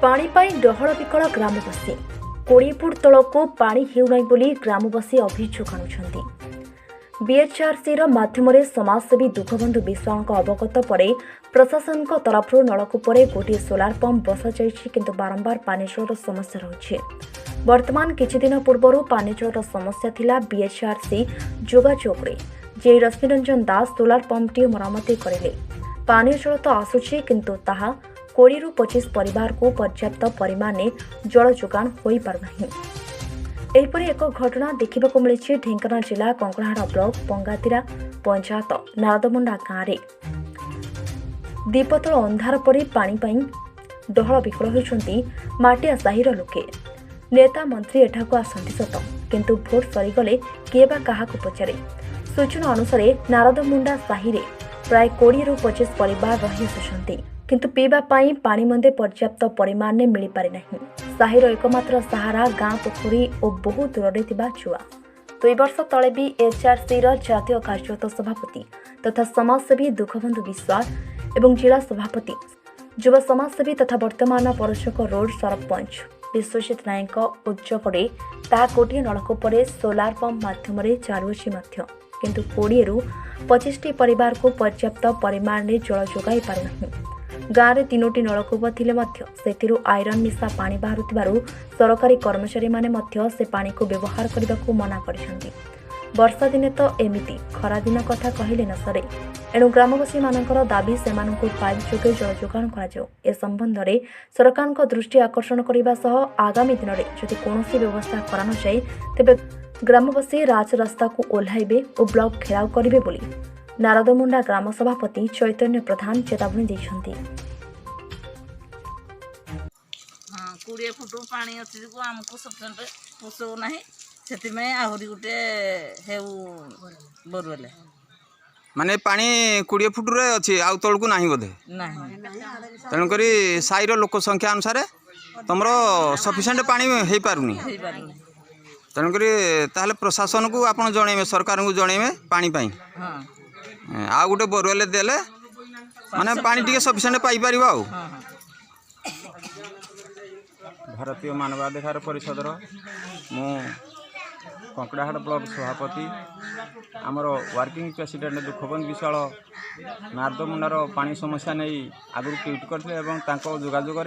पानी पाई डहल विकल ग्रामवासी 20 फुट तलको पानी हेउनाई बोली ग्रामवासी अभियोग आनुछन्ति। बीएचआरसी माध्यम समाजसेवी दुखबंधु विश्वास अवगत पर प्रशासन तरफ नलकूपर गोटे सोलार पंप बसाई किंतु बारंबार पानी जलर समस्या रही। वर्तमान किछि दिन पूर्व पानी जलर समस्या थिला बीएचआरसी जोगाजोग जे रश्मिरंजन दास सोलार पंपटी मरामती करेले। पानी जल तो आसुछि किंतु ताहा 20 ରୁ 25 परिवार को पर्याप्त परिमाण जल जोगाण हो पारना। एहिपरि एक घटना देखा मिली ढेंकानाल जिला कंकड़ाहाड़ ब्लॉक पंगातिरा पंचायत नारदमुंडा गाँव में दीपतल अंधार परी पानी पाई डहल विकल होती माटिया साहिर लोके। नेता मंत्री एठाकू आसती सत किंतु भोट सरीगले किए बा काहाकू पचारे। सूचना अनुसार नारदमुंडा साहि प्राय 20 ରୁ 25 परिवार रही आसुछन्ति किंतु पीवा पाई पानी मंदे पर्याप्त परिमाण में मिल पारि नहीं। साहिर एकमात्र सहारा गाँ पोखरी और बहुत दूर थिबा चुआ। 2 वर्ष तले भी एचआरसी जातीय कार्यरत सभापति तथा समाजसेवी दुखबंधु विश्वास एवं जिला सभापति युवा समाजसेवी तथा वर्तमान परशक रोड सरपंच विश्वजित नायक उद्योगे ता गोटे नलकूपर सोलार पंप माध्यम चालुअछि किंतु 20 ରୁ 25 परिवार को पर्याप्त परिमाण में जल जोगाई पारि नहीं। गाँव में 3ଟି नलकूप थिले मध्य सेथिरु आयरन मिसा पानी बाहरुथिबारु सरकारी कर्मचारी माने मध्य से पानी को व्यवहार करने को मना करिसेंति। वर्षा दिने तो एमिति खरा दिन कथा कहिले न सरे। एणु ग्रामवासी मानकर दाबी सेमानकु पाइप जोगे जल जोगाण करा जाऊ। ए संबंध में सरकार दृष्टि आकर्षण करने सह आगामी दिन में जदि कौनसी व्यवस्था करा न जाए तेबे ग्रामवासी राजरास्ता को ओह्लाइबे और ब्लॉक घेराव करिवे बोली नारदमुंडा ग्राम सभापति चैतन्य प्रधान चेतावनी दैछन्ति। 20 फुट पानी अच्छी को आमको सफिशिएंट पोषो नाही सेति में आहुरी गुटे हेउ बोरवेले माने पानी 20 फुट रे अछि आउ तळकु नाही बोधे नाही तण करी साइर लोक संख्या अनुसार तमरो सफिशिएंट पानी हेई पारुनी तण करी ताले प्रशासन को आपण जणेमे सरकार को जणेमे पानी पाई हां आ गुटे बोरवेल देले माने पानी टिके सफिशिएंट पाई परिबा आ भारतीय मानवाधिकार परिषद मु कंकड़ाहाड़ ब्लॉक सभापति आमर वर्किंग प्रेसिडेंट दुखबंधु विशाल नारदमुंडार पानी समस्या नहीं आगु ट्वीट करते जोगाजोग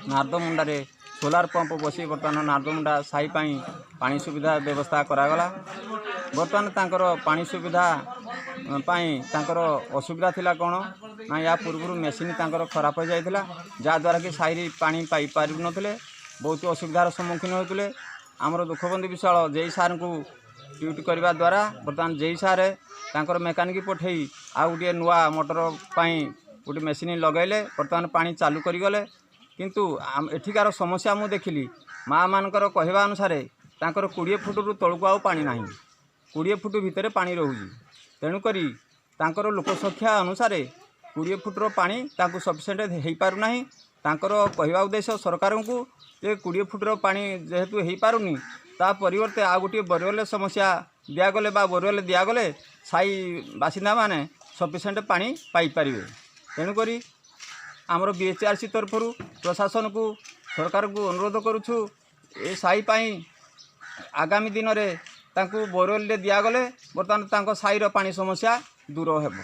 नारदमुंडारे सोलार पंप बसी बर्तमान नारदमुंडा साई पानी सुविधा व्यवस्था करागला। बर्तमान तांकर पानी सुविधा पाई तांकर असुविधा थिला कौन ना या पूर्व मेसीन तांकर खराब हो जाइथिला जहाँद्वारा कि साई पानी पाई पारि नथिले बहुत असुविधार सम्मुखीन होते। आमर दुखबंधु विशाल जेई सार को ट्वीट करने द्वारा बर्तमान जेई सार तांकर मेकानिक पठेई आ गोटे नुआ मोटर पाई गोटे मेसीन लगैले बर्तमान पानी चालू करिगले किंतु एठिकार समस्या मु देखिली माँ मानकर कहवा अनुसार तांकर 20 फुट रु तळकु आउ पानी नाही 20 फुट भितर पानी रहुजी तेणुकरी तांकर लोकसंख्या अनुसार 20 फुट रो पानी तांको सफिशिएंट हेई पारु नाही। तांकर कहवा उद्देश्य सरकार को जे 20 फुट रो पानी जेहेतु हेई पारुनी ता परिवर्ते आ गोटे बोरवेल समस्या दियागले बा बोरवेल दियागले साई बासिंदा माने सफिशिएंट पानी पाई पारिबे। तेणुकरी आमर बीएचआरसी तरफ प्रशासन को सरकार को अनुरोध करुछु ए साई पाई आगामी दिन में बोरवेल दियागले बर्तमान तांको साईर पानी समस्या दूर हेबो।